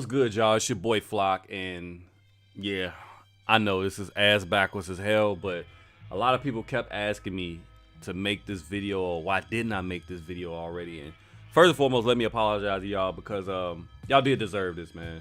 What's good, y'all? It's your boy Flock, and yeah, I know this is ass backwards as hell, but a lot of people kept asking me to make this video, or why didn't I make this video already? And first and foremost, let me apologize to y'all because y'all did deserve this, man.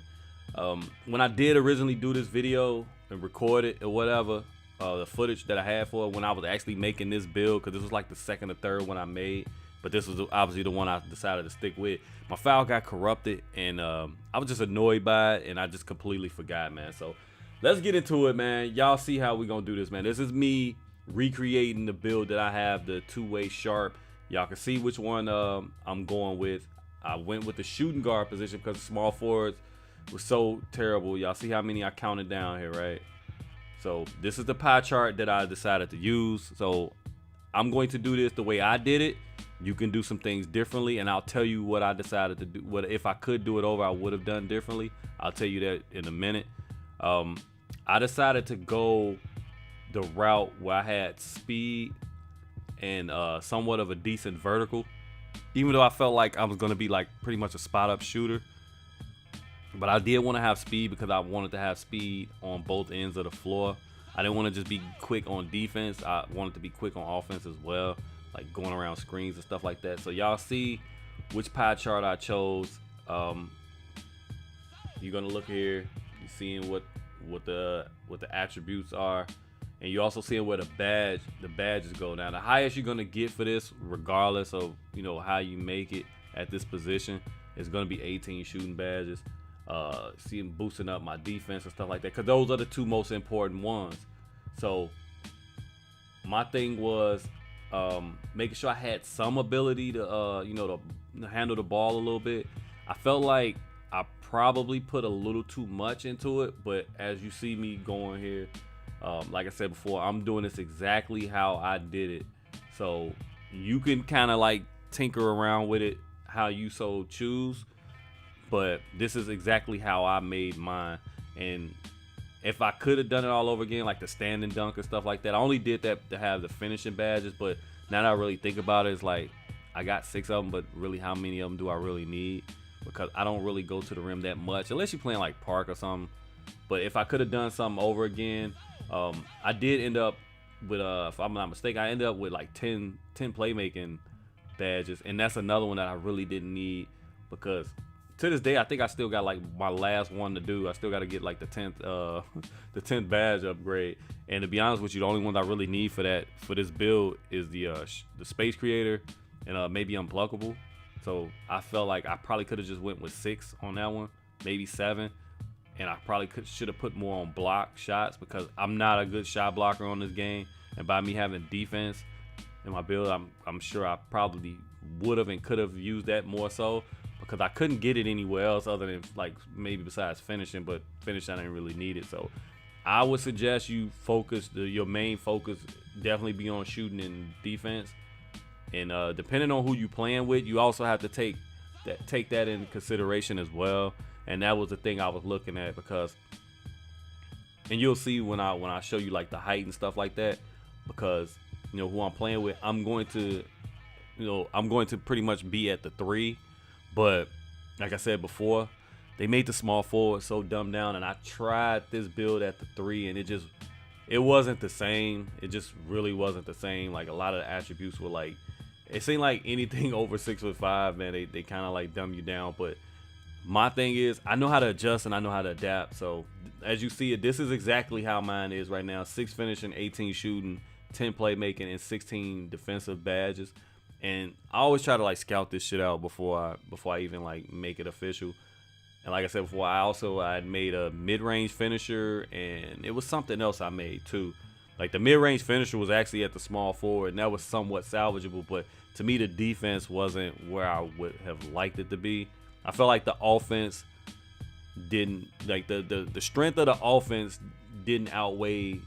When I did originally do this video and record it or whatever, the footage that I had for it when I was actually making this build, because this was like the second or third one I made, but this was obviously the one I decided to stick with. My file got corrupted, and I was just annoyed by it, and I just completely forgot, man. So let's get into it, man. Y'all see how we gonna do this, man. This is me recreating the build that I have, the two-way sharp. Y'all can see which one I'm going with. I went with the shooting guard position because the small forwards was so terrible. Y'all see how many I counted down here, right? So this is the pie chart that I decided to use. So I'm going to do this the way I did it. You can do some things differently, and I'll tell you what I decided to do. What if I could do it over, I would have done differently. I'll tell you that in a minute. I decided to go the route where I had speed and somewhat of a decent vertical, even though I felt like I was going to be like pretty much a spot up shooter. But I did want to have speed because I wanted to have speed on both ends of the floor. I didn't want to just be quick on defense. I wanted to be quick on offense as well, like going around screens and stuff like that. So y'all see which pie chart I chose. You're gonna look here, you're seeing what the attributes are, and you also seeing where the badges go. Now the highest you're gonna get for this, regardless of how you make it at this position, is gonna be 18 shooting badges. See them boosting up my defense and stuff like that, because those are the two most important ones. So my thing was making sure I had some ability to to handle the ball a little bit. I felt like I probably put a little too much into it, but as you see me going here, like I said before, I'm doing this exactly how I did it. So you can kind of like tinker around with it how you so choose, but this is exactly how I made mine. And if I could have done it all over again, like the stand and dunk and stuff like that, I only did that to have the finishing badges. But now that I really think about it, it's like I got 6 of them, but really how many of them do I really need? Because I don't really go to the rim that much unless you're playing like park or something. But if I could have done something over again, I did end up with if I'm not mistaken, I ended up with like 10 playmaking badges, and that's another one that I really didn't need, because to this day I think I still got like my last one to do. I still got to get like the 10th badge upgrade, and to be honest with you, the only ones I really need for this build is the space creator and maybe unblockable. So I felt like I probably could have just went with 6 on that one, maybe 7, and I probably should have put more on block shots, because I'm not a good shot blocker on this game, and by me having defense in my build, I'm sure I probably would have and could have used that more so, because I couldn't get it anywhere else other than like maybe besides finishing, but finishing I didn't really need it. So I would suggest you focus, your main focus definitely be on shooting and defense. And depending on who you playing with, you also have to take that in consideration as well. And that was the thing I was looking at, because, and you'll see when I show you like the height and stuff like that, because who I'm playing with, I'm going to pretty much be at the 3. But like I said before, they made the small forward so dumbed down, and I tried this build at the 3, and it wasn't the same. It just really wasn't the same. Like a lot of the attributes were like, it seemed like anything over 6'5", man, they kind of like dumb you down. But my thing is, I know how to adjust and I know how to adapt. So as you see it, this is exactly how mine is right now: 6 finishing, 18 shooting, 10 playmaking, and 16 defensive badges. And I always try to like scout this shit out before I even like make it official. And like I said before, I had made a mid-range finisher, and it was something else I made too. Like the mid-range finisher was actually at the small forward, and that was somewhat salvageable, but to me the defense wasn't where I would have liked it to be. I felt like the offense didn't, like the strength of the offense didn't outweigh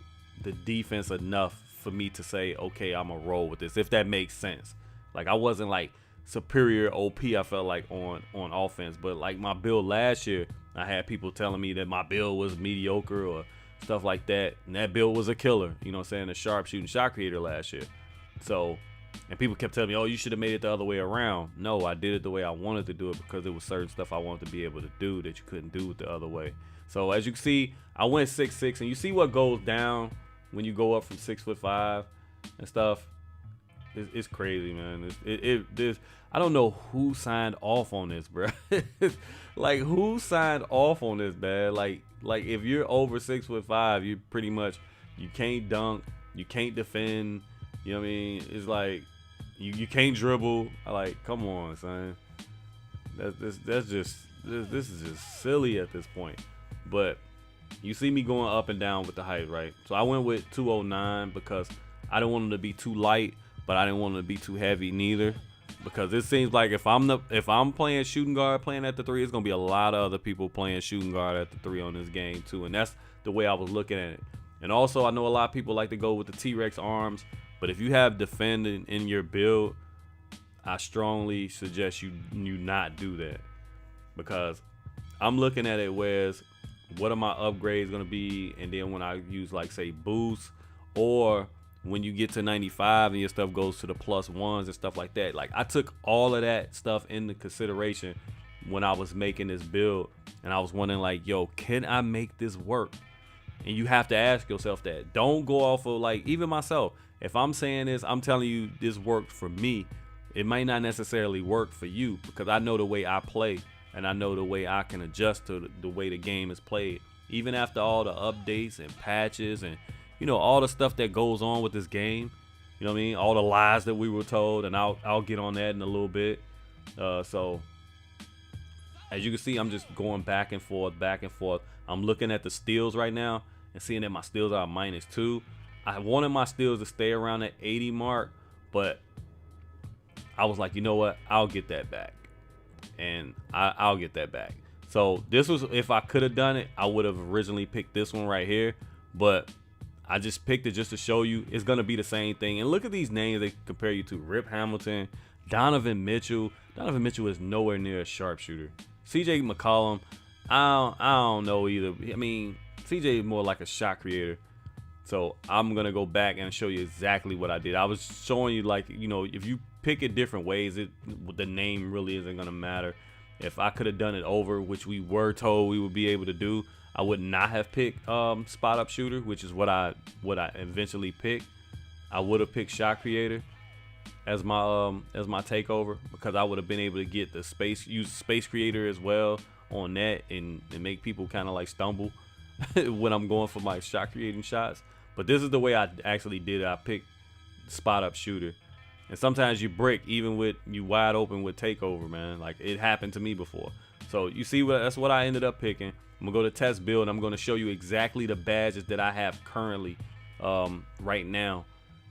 the defense enough for me to say, okay, I'm gonna roll with this, if that makes sense. Like I wasn't like superior OP, I felt like on offense, but like my build last year, I had people telling me that my build was mediocre or stuff like that, and that build was a killer, the sharpshooting shot creator last year. So And people kept telling me, oh, you should have made it the other way around. No, I did it the way I wanted to do it because there was certain stuff I wanted to be able to do that you couldn't do with the other way. So as you can see, I went 6'6", and you see what goes down when you go up from 6'5" and stuff. It's crazy, man. I don't know who signed off on this, bro. Like, who signed off on this, man? Like if you're over 6'5", you pretty much, you can't dunk, you can't defend. You know what I mean? It's like you can't dribble. Like, come on, son. This is just silly at this point. But you see me going up and down with the height, right? So I went with 209 because I didn't want him to be too light, but I didn't want him to be too heavy neither. Because it seems like if I'm playing shooting guard, playing at the 3, it's gonna be a lot of other people playing shooting guard at the 3 on this game too, and that's the way I was looking at it. And also, I know a lot of people like to go with the T-Rex arms, but if you have defending in your build, I strongly suggest you not do that, because I'm looking at it whereas what are my upgrades gonna be, and then when I use, like, say, boost, or when you get to 95 and your stuff goes to the +1s and stuff like that. Like, I took all of that stuff into consideration when I was making this build, and I was wondering, like, yo, can I make this work? And you have to ask yourself that. Don't go off of, like, even myself, if I'm saying this, I'm telling you this worked for me. It might not necessarily work for you, because I know the way I play, and I know the way I can adjust to the way the game is played. Even after all the updates and patches and, you know, all the stuff that goes on with this game, you know what I mean? All the lies that we were told, and I'll get on that in a little bit. So as you can see, I'm just going back and forth, back and forth. I'm looking at the steals right now and seeing that my steals are -2. I wanted my steals to stay around that 80 mark, but I was like, you know what? I'll get that back. And I'll get that back. So this was, if I could have done it, I would have originally picked this one right here, but I just picked it just to show you it's gonna be the same thing. And look at these names they compare you to: Rip Hamilton, Donovan Mitchell. Donovan Mitchell is nowhere near a sharpshooter. CJ McCollum, I don't know either. I mean, CJ is more like a shot creator. So I'm gonna go back and show you exactly what I did. I was showing you, like, you know, if you pick it different ways, the name really isn't gonna matter. If I could have done it over, which we were told we would be able to do, I would not have picked spot up shooter, which is what I eventually picked. I would have picked shot creator as my takeover, because I would have been able to get the space creator as well on that, and make people kind of like stumble when I'm going for my shot creating shots. But this is the way I actually did it. I picked spot up shooter. And sometimes you brick even with you wide open with takeover, man. Like, it happened to me before. So you see, that's what I ended up picking. I'm gonna go to test build, and I'm gonna show you exactly the badges that I have currently right now,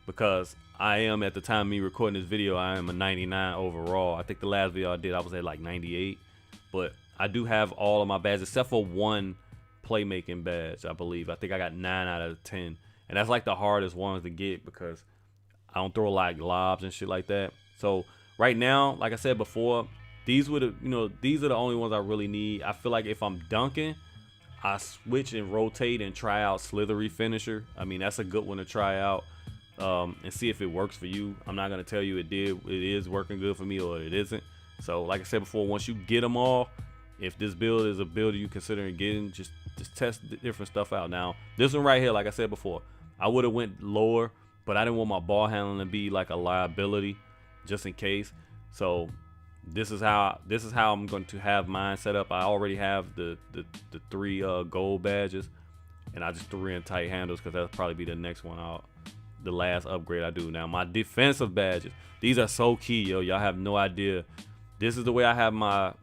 because I am, at the time of me recording this video, I am a 99 overall. I think the last video I did, I was at like 98, but I do have all of my badges except for one playmaking badge, I believe. I think I got 9 out of 10, and that's like the hardest ones to get because I don't throw like lobs and shit like that. So right now, like I said before, these are the only ones I really need. I feel like if I'm dunking, I switch and rotate and try out slithery finisher. I mean, that's a good one to try out and see if it works for you. I'm not gonna tell you it is working good for me or it isn't. So like I said before, once you get them all, if this build is a build you considering getting, just test different stuff out. Now this one right here, like I said before, I would have went lower, but I didn't want my ball handling to be like a liability, just in case. So this is how I'm going to have mine set up. I already have the 3 gold badges, and I just threw in tight handles because that'll probably be the next one out, the last upgrade I do. Now my defensive badges, these are so key, yo. Y'all have no idea. This is the way I have my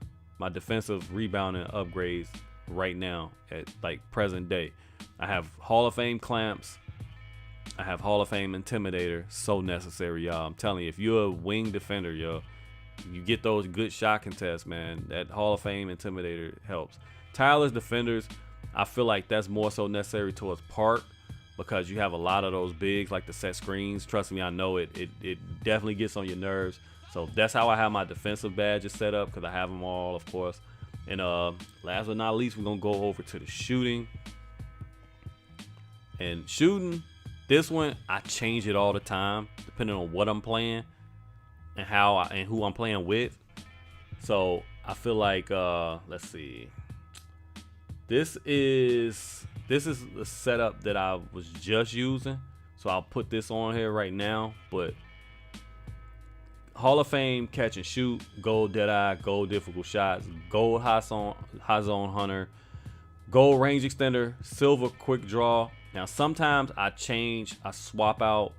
defensive rebounding upgrades right now at like present day. I have Hall of Fame clamps. I have Hall of Fame intimidator. So necessary, y'all. I'm telling you, if you're a wing defender, yo, you get those good shot contests, man. That Hall of Fame intimidator helps. Tireless defenders, I feel like that's more so necessary towards park, because you have a lot of those bigs like the set screens. Trust me, I know it definitely gets on your nerves. So that's how I have my defensive badges set up, because I have them all, of course. And last but not least, we're gonna go over to the shooting. And shooting, This one, I change it all the time, depending on what I'm playing and and who I'm playing with. So I feel like, let's see. This is the setup that I was just using. So I'll put this on here right now. But Hall of Fame catch and shoot, gold Deadeye, gold difficult shots, gold high zone hunter, gold range extender, silver quick draw. Now sometimes I swap out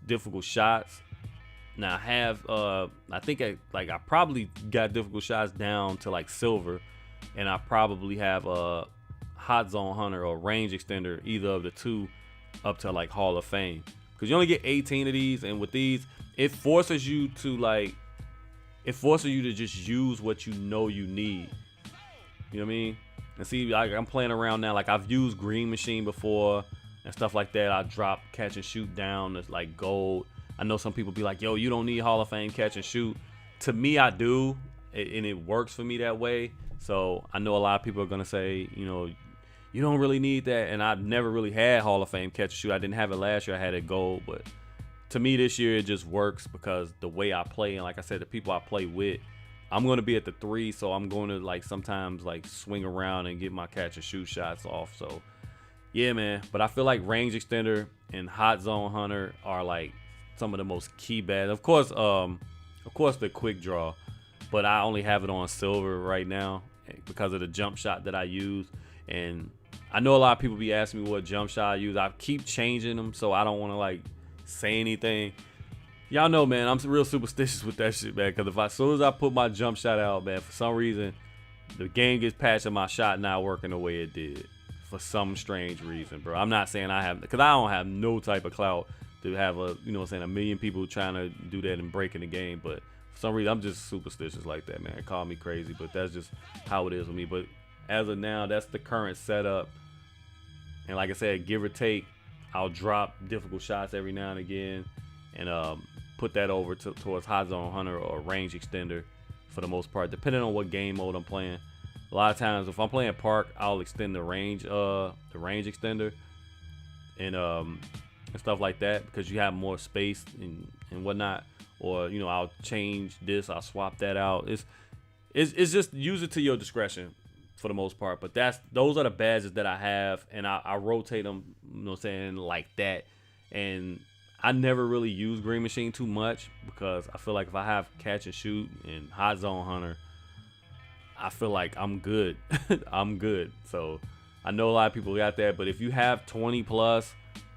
difficult shots. Now I have I think I probably got difficult shots down to like silver, and I probably have a hot zone hunter or range extender, either of the two, up to like Hall of Fame. Because you only get 18 of these, and with these, it forces you to just use what you know you need. You know what I mean? And see, I'm playing around now. Like, I've used Green Machine before and stuff like that. I drop catch and shoot down to like gold. I know some people be like, yo, you don't need Hall of Fame catch and shoot. To me, I do, and it works for me that way. So I know a lot of people are gonna say, you know, you don't really need that. And I've never really had Hall of Fame catch and shoot. I didn't have it last year. I had it gold, but to me this year it just works because the way I play, and like I said, the people I play with, I'm going to be at the 3, so I'm going to like sometimes like swing around and get my catch and shoot shots off. So yeah, man. But I feel like range extender and hot zone hunter are like some of the most key bad. Of course the quick draw, but I only have it on silver right now because of the jump shot that I use. And I know a lot of people be asking me what jump shot I use. I keep changing them, so I don't want to like say anything. Y'all know, man, I'm real superstitious with that shit, man. Because as soon as I put my jump shot out, man, for some reason, the game gets patched and my shot not working the way it did. For some strange reason, bro. I'm not saying I have, because I don't have no type of clout to have a, you know what I'm saying, a million people trying to do that and breaking the game. But for some reason, I'm just superstitious like that, man. Call me crazy, but that's just how it is with me. But as of now, that's the current setup. And like I said, give or take, I'll drop difficult shots every now and again and put that over towards hot zone hunter or range extender for the most part, depending on what game mode I'm playing. A lot of times, if I'm playing park, I'll extend the range extender and stuff like that because you have more space and whatnot. Or, you know, I'll change this, I'll swap that out. It's just use it to your discretion for the most part. But those are the badges that I have, and I rotate them, you know what I'm saying, like that. And I never really use Green Machine too much because I feel like if I have catch and shoot and hot zone hunter, I feel like I'm good. I'm good. So I know a lot of people got that, but if you have 20 plus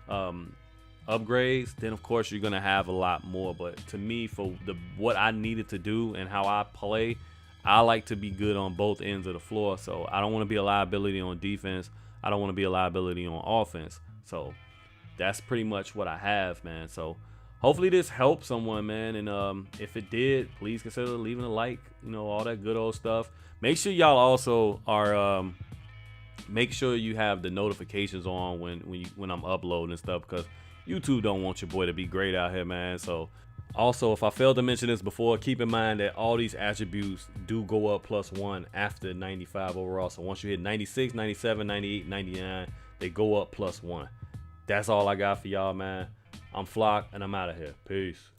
upgrades, then of course you're gonna have a lot more. But to me, for what I needed to do and how I play, I like to be good on both ends of the floor. So I don't want to be a liability on defense. I don't want to be a liability on offense. So that's pretty much what I have, man. So hopefully this helped someone, man. And if it did, please consider leaving a like, you know, all that good old stuff. Make sure y'all also are make sure you have the notifications on when I'm uploading and stuff, because YouTube don't want your boy to be great out here, man. So also, if I failed to mention this before, keep in mind that all these attributes do go up +1 after 95 overall. So once you hit 96, 97, 98, 99, they go up +1. That's all I got for y'all, man. I'm Flock, and I'm out of here. Peace.